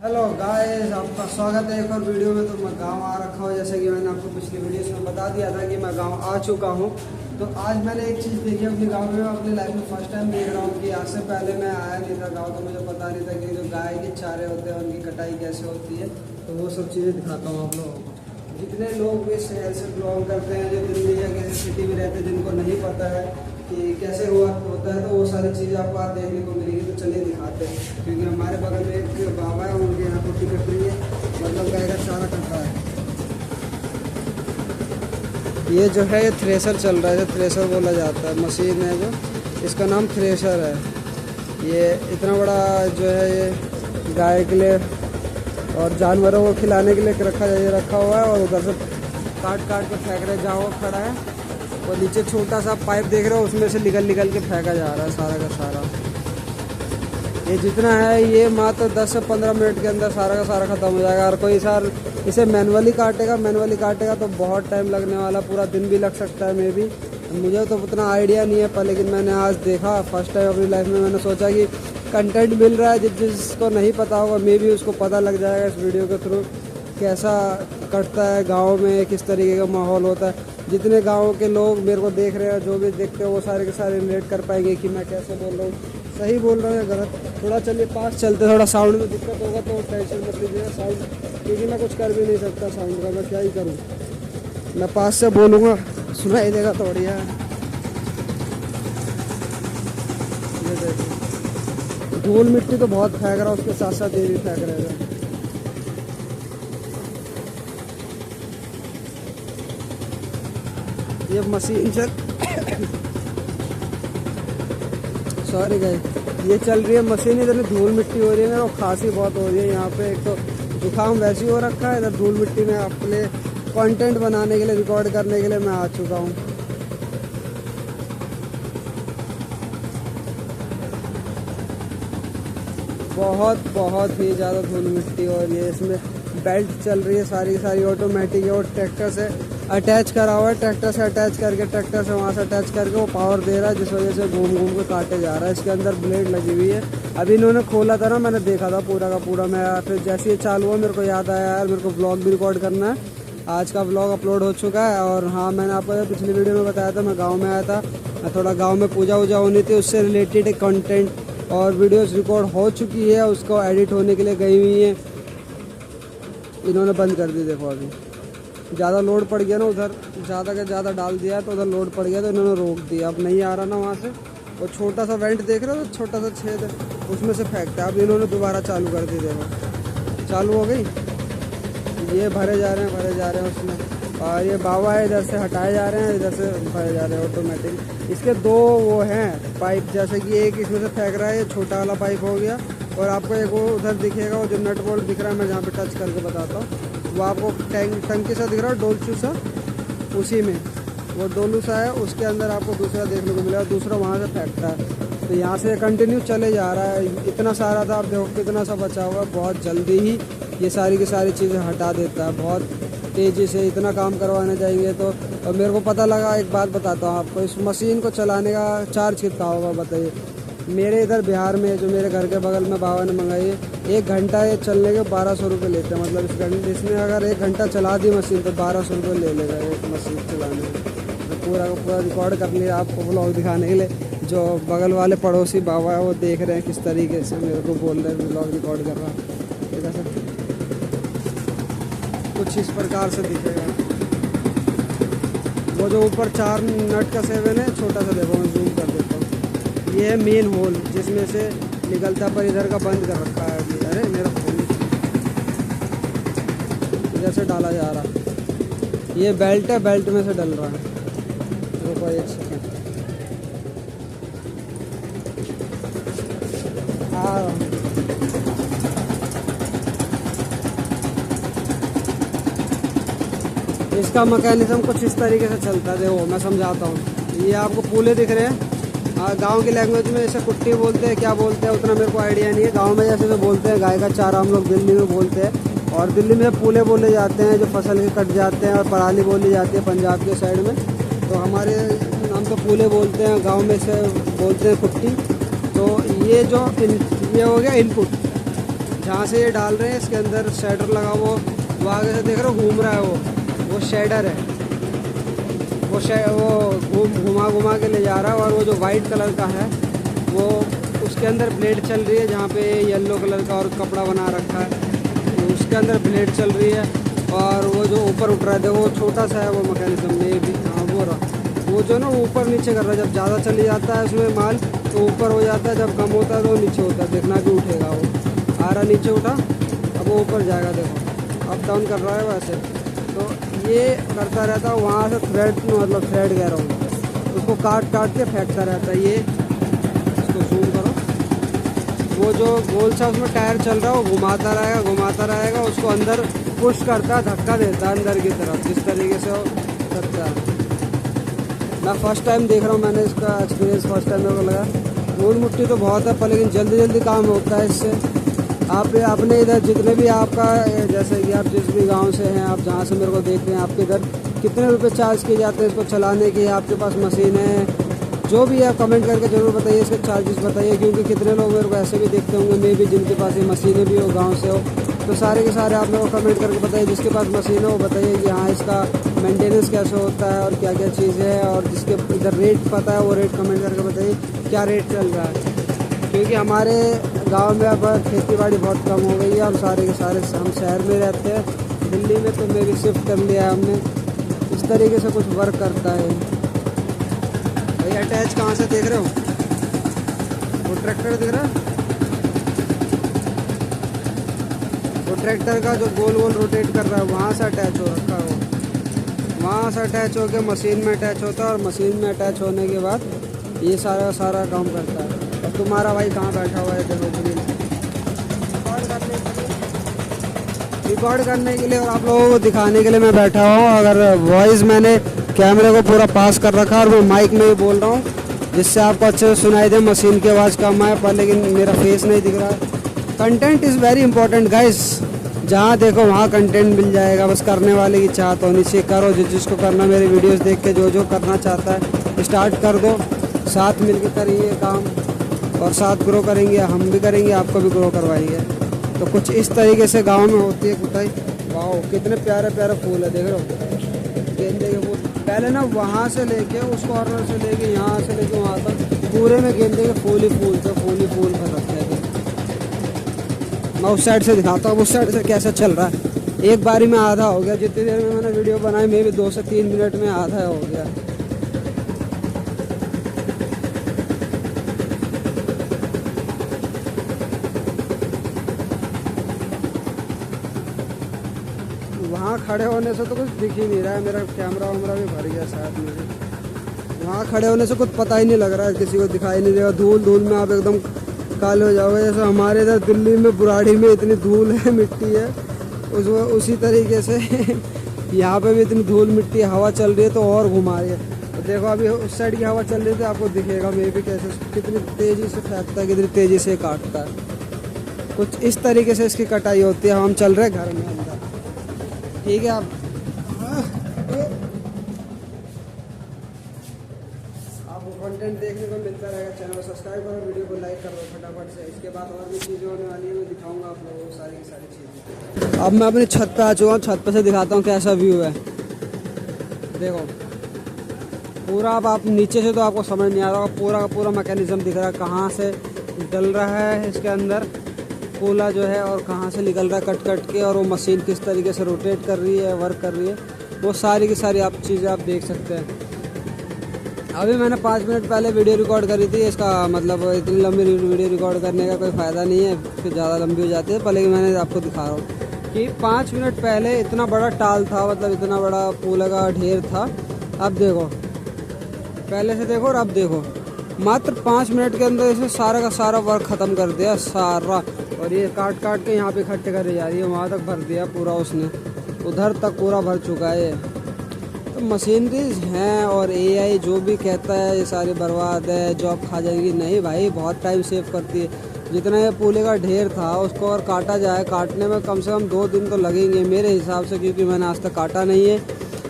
Hello guys, आपका स्वागत है एक और वीडियो में। तो मैं गांव आ रखा हूँ, जैसे कि मैंने आपको पिछली वीडियोस में बता दिया था कि मैं गांव आ चुका हूँ। तो आज मैंने एक चीज़ देखी अपने गांव में, अपनी लाइफ में फर्स्ट टाइम देख रहा हूँ कि आज से पहले मैं आया नहीं था गाँव, तो मुझे पता नहीं था कि जो गाय के चारे होते हैं उनकी कटाई कैसे होती है। तो वो सब चीज़ें दिखाता हूँ आप लोगों को। जितने लोग भी शहर से बिलोंग करते हैं, जो दिल्ली या किसी सिटी में रहते हैं, जिनको नहीं पता है कि कैसे हुआ होता है, तो वो सारी चीज़ें आपको आज देखने को मिलेगी। तो चलिए दिखाते हैं, क्योंकि हमारे बगल में एक बाबा है, उनके यहाँ कुट्टी कट रही है, मतलब गाय का चारा कटता है। ये जो है ये थ्रेशर चल रहा है, जो थ्रेशर बोला जाता है, मशीन है जो, इसका नाम थ्रेशर है। ये इतना बड़ा जो है ये गाय के लिए और जानवरों को खिलाने के लिए रखा हुआ है। और उधर से काट काट के फेंक रहे, जहाँ वो खड़ा है और नीचे छोटा सा पाइप देख रहे हो, उसमें से निकल के फेंका जा रहा है सारा का सारा। ये जितना है ये मात्र 10 से 15 मिनट के अंदर सारा का सारा ख़त्म हो जाएगा। और कोई सार इसे मैनुअली काटेगा तो बहुत टाइम लगने वाला, पूरा दिन भी लग सकता है मे बी। मुझे तो उतना आइडिया नहीं है पर, लेकिन मैंने आज देखा फर्स्ट टाइम अपनी लाइफ में। मैंने सोचा कि कंटेंट मिल रहा है, जिसको नहीं पता होगा मे बी उसको पता लग जाएगा इस वीडियो के थ्रू, कैसा कटता है गाँव में, किस तरीके का माहौल होता है। जितने गाँव के लोग मेरे को देख रहे हैं, जो भी देखते हैं, वो सारे के सारे रिलेट कर पाएंगे कि मैं कैसे बोल रहा हूँ, सही बोल रहा हूँ या गलत। थोड़ा चलिए पास चलते, थोड़ा साउंड में दिक्कत होगा तो टेंशन मत लीजिएगा साउंड, क्योंकि मैं कुछ कर भी नहीं सकता साउंड का, मैं क्या ही करूँ। मैं पास से बोलूँगा सुनाई देगा तो बढ़िया है। ये देखो धूल मिट्टी तो बहुत फेंक रहा है, उसके साथ साथ ये भी फेंक रहेगा। ये मशीन चल सॉरी गाइस, ये चल रही है मशीन, इधर धूल मिट्टी हो रही है और खांसी बहुत हो रही है यहाँ पे। एक तो जुकाम वैसे ही हो रखा है, इधर धूल मिट्टी में अपने कंटेंट बनाने के लिए, रिकॉर्ड करने के लिए मैं आ चुका हूँ। बहुत ही ज़्यादा धूल मिट्टी हो रही है। इसमें बेल्ट चल रही है, सारी ऑटोमेटिक है और ट्रैक्टर से अटैच करा हुआ है। ट्रैक्टर से अटैच करके, ट्रैक्टर से वहाँ से अटैच करके वो पावर दे रहा है, जिस वजह से घूम के काटे जा रहा है। इसके अंदर ब्लेड लगी हुई है। अभी इन्होंने खोला था ना, मैंने देखा था पूरा का पूरा। मैं फिर जैसे ही चालू हुआ मेरे को याद आया यार मेरे को व्लॉग भी रिकॉर्ड करना है। आज का व्लॉग अपलोड हो चुका है। और हाँ, मैंने आपको पिछली वीडियो में बताया था मैं गाँव में आया था, थोड़ा गाँव में पूजा वूजा होनी थी, उससे रिलेटेड कंटेंट और वीडियोस रिकॉर्ड हो चुकी है, उसको एडिट होने के लिए गई हुई है। इन्होंने बंद कर दी, देखो अभी ज़्यादा लोड पड़ गया ना, उधर ज़्यादा का ज़्यादा डाल दिया तो उधर लोड पड़ गया, तो इन्होंने रोक दिया। अब नहीं आ रहा ना वहाँ से। वो छोटा सा वेंट देख रहे हो, तो छोटा सा छेद है, उसमें से फेंकता है। अब इन्होंने दोबारा चालू कर दी, देखो चालू हो गई। ये भरे जा रहे हैं उसमें। और ये बाबा है, इधर से हटाए जा रहे हैं, इधर से भरे जा रहे हैं ऑटोमेटिक। इसके दो वो हैं पाइप, जैसे कि एक इसमें से फेंक रहा है, ये छोटा वाला पाइप हो गया। और आपको एक वो उधर दिखेगा, वो जो नट बोल्ट दिख रहा है, मैं जहाँ पे टच करके बताता हूँ, वो आपको टंकी सा दिख रहा है, डोलचू सा, उसी में वो डोलू सा है, उसके अंदर आपको दूसरा देखने को मिलेगा, दूसरा वहाँ से फेंकता है। तो यहाँ से कंटिन्यू चले जा रहा है। इतना सारा था, आप देखो कितना सा बचा हुआ है। बहुत जल्दी ही ये सारी की सारी चीज़ें हटा देता है, बहुत तेज़ी से। इतना काम करवाने जाएंगे तो। और मेरे को पता लगा, एक बात बताता हूँ आपको, इस मशीन को चलाने का चार्ज कितना होगा बताइए। मेरे इधर बिहार में, जो मेरे घर के बगल में बाबा ने मंगाई है, 1 घंटा ये चलने के 1200 रुपये लेते हैं। मतलब इसमें अगर 1 घंटा चला दी मशीन तो 1200 रुपये ले लेगा एक मशीन चलाने में। तो पूरा का पूरा रिकॉर्ड कर लिया आपको व्लॉग दिखाने के लिए। जो बगल वाले पड़ोसी बाबा है वो देख रहे हैं किस तरीके से मेरे को बोल रहे हैं व्लॉग रिकॉर्ड कर रहा है। कुछ इस प्रकार से दिखेगा। वो जो ऊपर 4 नट का सेवन है, छोटा सा देखो, मैं जूम कर देता हूँ। ये है मेन होल जिसमें से निकलता, पर इधर का बंद कर रखा है अभी। अरे मेरा फोन इधर से डाला जा रहा। ये बेल्ट है, बेल्ट में से डल रहा है। रुको 1 सेकेंड। हाँ, इसका मैकेनिज्म कुछ इस तरीके से चलता है, देखो मैं समझाता हूँ। ये आपको पूले दिख रहे हैं, गांव की लैंग्वेज में इसे कुट्टी बोलते हैं, क्या बोलते हैं उतना मेरे को आइडिया नहीं है। गांव में जैसे तो बोलते हैं गाय का चारा, हम लोग दिल्ली में बोलते हैं। और दिल्ली में पूले बोले जाते हैं जो फसल के कट जाते हैं, और पराली बोली जाती है पंजाब के साइड में। तो हमारे नाम तो पूले बोलते हैं, गाँव में से बोलते हैं कुट्टी। तो ये जो ये हो गया इनपुट, जहाँ से ये डाल रहे हैं इसके अंदर शेडर लगा, वो आगे से देख रहे हो घूम रहा है, वो शेडर है, वो घुमा घुमा के ले जा रहा है। और वो जो वाइट कलर का है वो उसके अंदर ब्लेड चल रही है, जहाँ पे येलो कलर का और कपड़ा बना रखा है तो उसके अंदर ब्लेड चल रही है। और वो जो ऊपर उठ रहा है वो छोटा सा है वो मैकेनिज्म में भी, हाँ वो रहा, वो जो ना ऊपर नीचे कर रहा है। जब ज़्यादा चली जाता है उसमें माल तो ऊपर हो जाता है, जब कम होता है तो नीचे होता है। देखना भी उठेगा, वो आ रहा नीचे उठा, अब वो ऊपर जाएगा, देखो अप डाउन कर रहा है वैसे। तो ये करता रहता है, वहाँ से थ्रेड मतलब थ्रेड कह रहा हूँ, उसको काट काट के फेंकता रहता है। ये इसको जूम करो, वो जो गोल सा उसमें टायर चल रहा है वो घुमाता रहेगा, उसको अंदर पुश करता है, धक्का देता है अंदर की तरफ, जिस तरीके से वो करता है। मैं फर्स्ट टाइम देख रहा हूँ, मैंने इसका एक्सपीरियंस फर्स्ट टाइम मेरे को लगा। धूल मिट्टी तो बहुत है पर लेकिन जल्दी जल्दी काम होता है इससे। आप अपने इधर जितने भी आपका, जैसे कि आप जिस भी गांव से हैं, आप जहाँ से मेरे को देख रहे हैं, आपके इधर कितने रुपए चार्ज किए जाते हैं इसको चलाने के, आपके पास मशीन है, जो भी है कमेंट करके ज़रूर बताइए, इसके चार्जेस बताइए। क्योंकि कितने लोग मेरे को ऐसे भी देखते होंगे मे भी जिनके पास ये मशीनें भी हो गाँव से हो, तो सारे के सारे आप मेरे को कमेंट करके बताइए। जिसके पास मशीन है वो बताइए कि हाँ इसका मेंटेनेंस कैसे होता है और क्या क्या चीज़ें है, और जिसके इधर रेट पता है वो रेट कमेंट करके बताइए क्या रेट चल रहा है। क्योंकि हमारे गांव में अब खेती बाड़ी बहुत कम हो गई है, हम सारे के सारे हम शहर में रहते हैं। दिल्ली में तो मैं भी शिफ्ट कर लिया है हमने, इस तरीके से कुछ वर्क करता है। भाई अटैच कहाँ से देख रहे हो, वो ट्रैक्टर दिख रहा है, वो ट्रैक्टर का जो गोल गोल रोटेट कर रहा है वहाँ से अटैच हो रखा है, वो वहाँ से अटैच होकर मशीन में अटैच होता है, और मशीन में अटैच होने के बाद ये सारा काम करता है। और तुम्हारा भाई कहाँ बैठा हुआ है, देखो रिकॉर्ड करने के लिए और आप लोगों को दिखाने के लिए मैं बैठा हूँ। अगर वॉइस मैंने कैमरे को पूरा पास कर रखा है और मैं माइक में ही बोल रहा हूँ, जिससे आपको अच्छे से सुनाई दे। मशीन की आवाज़ कम आए पर लेकिन मेरा फेस नहीं दिख रहा है। Content is very important guys, जहाँ देखो वहाँ कंटेंट मिल जाएगा, बस करने वाले की चाहत होनी चाहिए। करो जिसको करना, मेरे वीडियोस देख के जो करना चाहता है स्टार्ट कर दो, साथ मिल के करिए काम और साथ ग्रो करेंगे, हम भी करेंगे, आपको भी ग्रो करवाएंगे। तो कुछ इस तरीके से गाँव में होती है कुटाई। वाह कितने प्यारे प्यारे फूल है, देख रहे हो गेंदे के फूल। पहले ना वहाँ से लेके उस कॉर्नर से लेके यहाँ से लेके वहाँ तक पूरे में गेंदे के फूल ही फूल थे, फूल ही फूल भर रखे थे। मैं उस साइड से दिखाता हूँ उस साइड से कैसा चल रहा है। एक बारी में आधा हो गया, जितनी देर में मैंने वीडियो बनाई मे भी 2 से 3 मिनट में आधा हो गया। वहाँ खड़े होने से तो कुछ दिख ही नहीं रहा है, मेरा कैमरा वैमरा भी भर गया शायद मेरे। वहाँ खड़े होने से कुछ पता ही नहीं लग रहा है, किसी को दिखाई नहीं देगा। धूल में आप एकदम काले हो जाओगे। जैसे हमारे इधर दिल्ली में बुराड़ी में इतनी धूल है, मिट्टी है, उसी तरीके से यहाँ पे भी इतनी धूल मिट्टी, हवा चल रही है तो और घुमा रही है। तो देखो अभी उस साइड की हवा चल रही है तो आपको दिखेगा मे भी कैसे कितनी तेज़ी से फेंकता है, कितनी तेज़ी से काटता है। कुछ इस तरीके से इसकी कटाई होती है। हम चल रहे हैं घर में अंदर, ठीक है। आपको कंटेंट देखने को मिलता रहेगा। चैनल को सब्सक्राइब करो, वीडियो को लाइक करो फटाफट से। इसके बाद और भी चीज़ें होने वाली है, मैं दिखाऊंगा आप लोगों को सारी की सारी चीज़ें। अब मैं अपनी छत पे आ चुका हूँ, छत पे से दिखाता हूँ कैसा व्यू है। देखो पूरा, अब आप नीचे से तो आपको समझ नहीं आ रहा होगा, पूरा का पूरा मैकेनिज्म दिख रहा है, कहाँ से डल रहा है इसके अंदर कोला जो है और कहाँ से निकल रहा है कट कट के, और वो मशीन किस तरीके से रोटेट कर रही है, वर्क कर रही है, वो सारी की सारी आप चीज़ें आप देख सकते हैं। अभी मैंने 5 मिनट पहले वीडियो रिकॉर्ड करी थी। इसका मतलब इतनी लंबी वीडियो रिकॉर्ड करने का कोई फ़ायदा नहीं है, फिर ज़्यादा लंबी हो जाती है। पहले कि मैंने आपको दिखा रहा हूँ कि 5 मिनट पहले इतना बड़ा टाल था, मतलब इतना बड़ा पूला का ढेर था। अब देखो, पहले से देखो और अब देखो, मात्र 5 मिनट के अंदर इसे सारा का सारा वर्क ख़त्म कर दिया सारा। और ये काट काट के यहाँ पे इकट्ठे करी जा रही है, वहाँ तक भर दिया पूरा उसने, उधर तक पूरा भर चुका है। तो मशीनरीज हैं और एआई जो भी कहता है ये सारी बर्बाद है, जॉब खा जाएगी, नहीं भाई, बहुत टाइम सेव करती है। जितना ये पूले का ढेर था उसको अगर काटा जाए, काटने में कम से कम 2 दिन तो लगेंगे मेरे हिसाब से, क्योंकि मैंने आज तक काटा नहीं है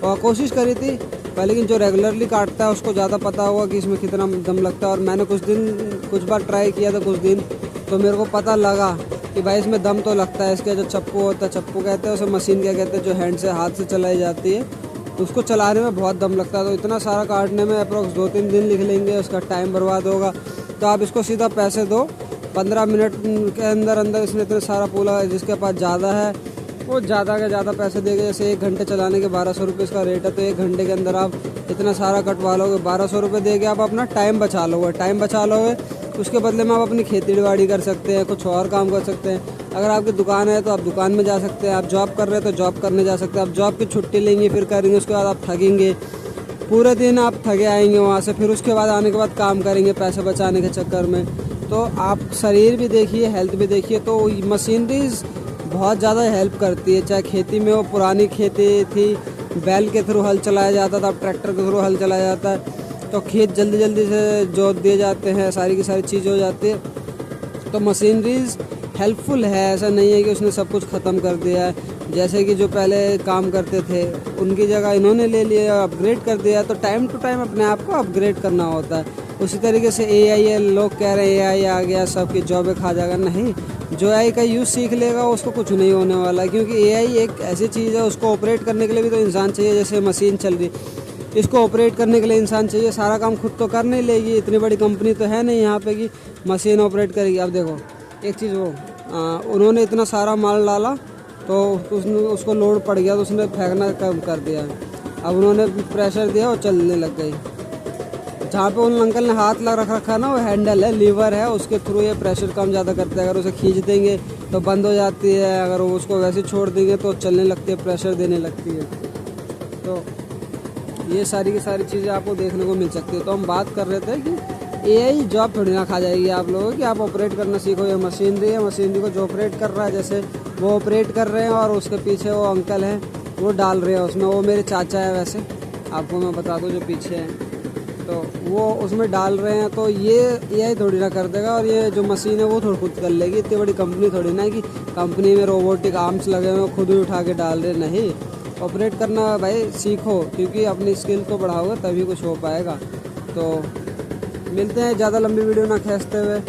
और कोशिश करी थी पर लेकिन जो रेगुलरली काटता है उसको ज़्यादा पता होगा कि इसमें कितना दम लगता है। और मैंने कुछ बार ट्राई किया था कुछ दिन, तो मेरे को पता लगा कि भाई इसमें दम तो लगता है। इसके जो चप्पू होता है, चप्पू कहते हैं उसे, मशीन क्या कहते हैं, जो हैंड से हाथ से चलाई जाती है, तो उसको चलाने में बहुत दम लगता है। तो इतना सारा काटने में अप्रोक्स 2-3 दिन लिख लेंगे, उसका टाइम बर्बाद होगा। तो आप इसको सीधा पैसे दो, 15 मिनट के अंदर अंदर इसमें इतना सारा पूरा, जिसके पास ज़्यादा है वो ज़्यादा के ज़्यादा पैसे देंगे। जैसे 1 घंटे चलाने के 1200 रुपये इसका रेट है, तो 1 घंटे के अंदर आप इतना सारा कटवा लोगे, 1200 रुपये देके आप अपना टाइम बचा लोगे। उसके बदले में आप अपनी खेती बाड़ी कर सकते हैं, कुछ और काम कर सकते हैं। अगर आपकी दुकान है तो आप दुकान में जा सकते हैं, आप जॉब कर रहे हैं तो जॉब करने जा सकते हैं। आप जॉब की छुट्टी लेंगे, फिर करेंगे, उसके बाद आप थकेंगे, पूरे दिन आप थके आएंगे वहाँ से, फिर उसके बाद आने के बाद काम करेंगे पैसे बचाने के चक्कर में। तो आप शरीर भी देखिए, हेल्थ भी देखिए। तो मशीनरीज बहुत ज़्यादा हेल्प करती है, चाहे खेती में हो। पुरानी खेती थी, बैल के थ्रू हल चलाया जाता था, अब ट्रैक्टर के थ्रू हल चलाया जाता है, तो खेत जल्दी जल्दी से जोत दिए जाते हैं, सारी की सारी चीज़ हो जाती है। तो मशीनरीज हेल्पफुल है, ऐसा नहीं है कि उसने सब कुछ ख़त्म कर दिया है। जैसे कि जो पहले काम करते थे उनकी जगह इन्होंने ले लिया, अपग्रेड कर दिया। तो टाइम टू टाइम अपने आप को अपग्रेड करना होता है। उसी तरीके से AI है, लोग कह रहे हैं AI आ गया, सबकी जॉबें खा जाएगा। नहीं, जो AI का यूज़ सीख लेगा उसको कुछ नहीं होने वाला, क्योंकि AI एक ऐसी चीज़ है, उसको ऑपरेट करने के लिए भी तो इंसान चाहिए। जैसे मशीन चल रही, इसको ऑपरेट करने के लिए इंसान चाहिए। सारा काम खुद तो कर नहीं लेगी, इतनी बड़ी कंपनी तो है नहीं यहाँ पे कि मशीन ऑपरेट करेगी। अब देखो एक चीज़, उन्होंने इतना सारा माल डाला तो उसको लोड पड़ गया, तो उसने फेंकना कम कर दिया। अब उन्होंने प्रेशर दिया और चलने लग गई। जहाँ पे उन अंकल ने हाथ लग रखा ना, वो हैंडल है, लीवर है, उसके थ्रू ये प्रेशर कम ज़्यादा करते हैं। अगर उसे खींच देंगे तो बंद हो जाती है, अगर उसको वैसे छोड़ देंगे तो चलने लगती है, प्रेशर देने लगती है। तो ये सारी की सारी चीज़ें आपको देखने को मिल सकती है। तो हम बात कर रहे थे कि AI जॉब थोड़ी ना खा जाएगी आप लोगों की, आप ऑपरेट करना सीखो। ये मशीनरी है, मशीनरी को जो ऑपरेट कर रहा है, जैसे वो ऑपरेट कर रहे हैं और उसके पीछे वो अंकल हैं, वो डाल रहे हैं उसमें। वो मेरे चाचा है, वैसे आपको मैं बता दूं जो पीछे हैं, तो वो उसमें डाल रहे हैं। तो ये AI थोड़ी ना कर देगा, और ये जो मशीन है वो थोड़ी खुद कर लेगी। इतनी बड़ी कंपनी थोड़ी ना है कि कंपनी में रोबोटिक आर्म्स लगे हुए खुद ही उठा के डाल रहे। नहीं, ऑपरेट करना भाई सीखो, क्योंकि अपनी स्किल को बढ़ाओगे तभी कुछ हो पाएगा। तो मिलते हैं, ज़्यादा लंबी वीडियो ना खींचते हुए।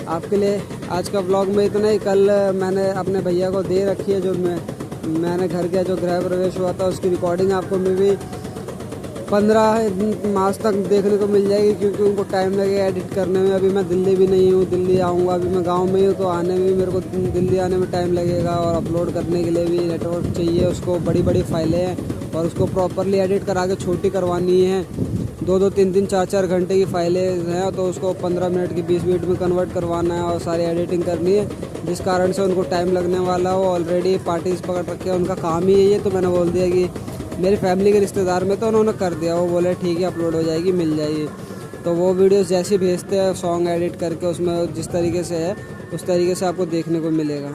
आपके लिए आज का ब्लॉग में इतना ही। कल मैंने अपने भैया को दे रखी है, जो मैंने घर के जो गृह प्रवेश हुआ था उसकी रिकॉर्डिंग आपको में भी 15 मार्च तक देखने को मिल जाएगी, क्योंकि उनको टाइम लगेगा एडिट करने में। अभी मैं दिल्ली भी नहीं हूँ, दिल्ली आऊँगा, अभी मैं गांव में ही हूँ, तो आने में मेरे को दिल्ली आने में टाइम लगेगा। और अपलोड करने के लिए भी नेटवर्क चाहिए, उसको बड़ी बड़ी फाइलें हैं और उसको प्रॉपरली एडिट करा के छोटी करवानी है। 2-2, 3-3, 4-4 घंटे की फाइलें हैं, तो उसको 15 मिनट की 20 मिनट में कन्वर्ट करवाना है और सारी एडिटिंग करनी है, जिस कारण से उनको टाइम लगने वाला हो। ऑलरेडी पार्टीज पकड़ रखे हैं, उनका काम ही यही है। तो मैंने बोल दिया कि मेरी फैमिली के रिश्तेदार में, तो उन्होंने कर दिया। वो बोले ठीक है, अपलोड हो जाएगी, मिल जाएगी। तो वो वीडियोस जैसे भेजते हैं सॉन्ग एडिट करके, उसमें जिस तरीके से है उस तरीके से आपको देखने को मिलेगा।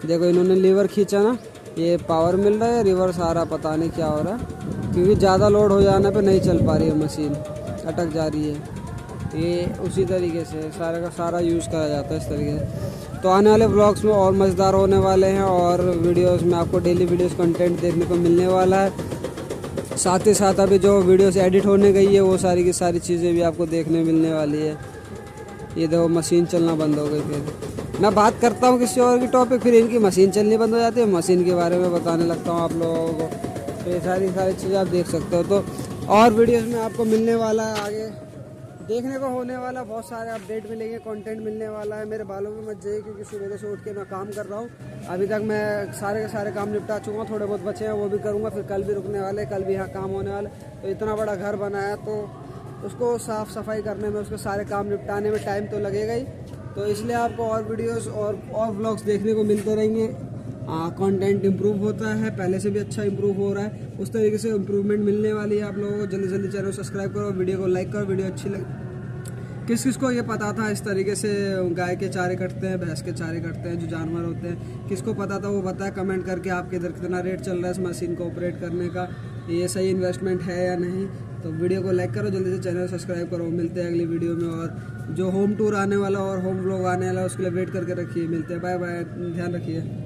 देखो इन्होंने लीवर खींचा ना, ये पावर मिल रहा है, रिवर्स आ रहा, पता नहीं क्या हो रहा है, क्योंकि ज़्यादा लोड हो जाने पे नहीं चल पा रही है मशीन, अटक जा रही है। ये उसी तरीके से सारा का सारा यूज़ करा जाता है इस तरीके से। तो आने वाले ब्लॉग्स में और मज़ेदार होने वाले हैं, और वीडियोस में आपको डेली वीडियोस कंटेंट देखने को मिलने वाला है। साथ ही साथ अभी जो वीडियोस एडिट होने गई है, वो सारी की सारी चीज़ें भी आपको देखने मिलने वाली है। ये देखो मशीन चलना बंद हो गई। फिर मैं बात करता हूँ किसी और की टॉपिक, फिर इनकी मशीन चलनी बंद हो जाती है, मशीन के बारे में बताने लगता हूँ आप लोगों को। तो ये सारी चीज़ें आप देख सकते हो। तो और वीडियोस में आपको मिलने वाला है, आगे देखने को होने वाला, बहुत सारे अपडेट मिलेंगे, कंटेंट मिलने वाला है। मेरे बालों में मत जाइए, क्योंकि सुबह से उठ के मैं काम कर रहा हूँ। अभी तक मैं सारे के सारे काम निपटा चुका हूँ, थोड़े बहुत बचे हैं वो भी करूँगा। फिर कल भी रुकने वाले, कल भी यहाँ काम होने वाले। तो इतना बड़ा घर बनाया, तो उसको साफ़ सफाई करने में, उसके सारे काम निपटाने में टाइम तो लगेगा ही। तो इसलिए आपको और वीडियोस और व्लॉग्स देखने को मिलते रहेंगे। कंटेंट इम्प्रूव होता है, पहले से भी अच्छा इम्प्रूव हो रहा है, उस तरीके से इम्प्रूवमेंट मिलने वाली है आप लोगों को। जल्दी जल्दी चैनल सब्सक्राइब करो, वीडियो को लाइक करो। वीडियो अच्छी लगे, किस किस को ये पता था इस तरीके से गाय के चारे कटते हैं, भैंस के चारे कटते हैं, जो जानवर होते हैं, किसको पता था वो बताया कमेंट करके। आपके इधर कितना रेट चल रहा है इस मशीन को ऑपरेट करने का, ये सही इन्वेस्टमेंट है या नहीं। तो वीडियो को लाइक करो, जल्दी से चैनल सब्सक्राइब करो। मिलते हैं अगली वीडियो में, और जो होम टूर आने वाला और होम व्लॉग आने वाला है उसके लिए वेट करके रखिए। मिलते हैं, बाय बाय, ध्यान रखिए।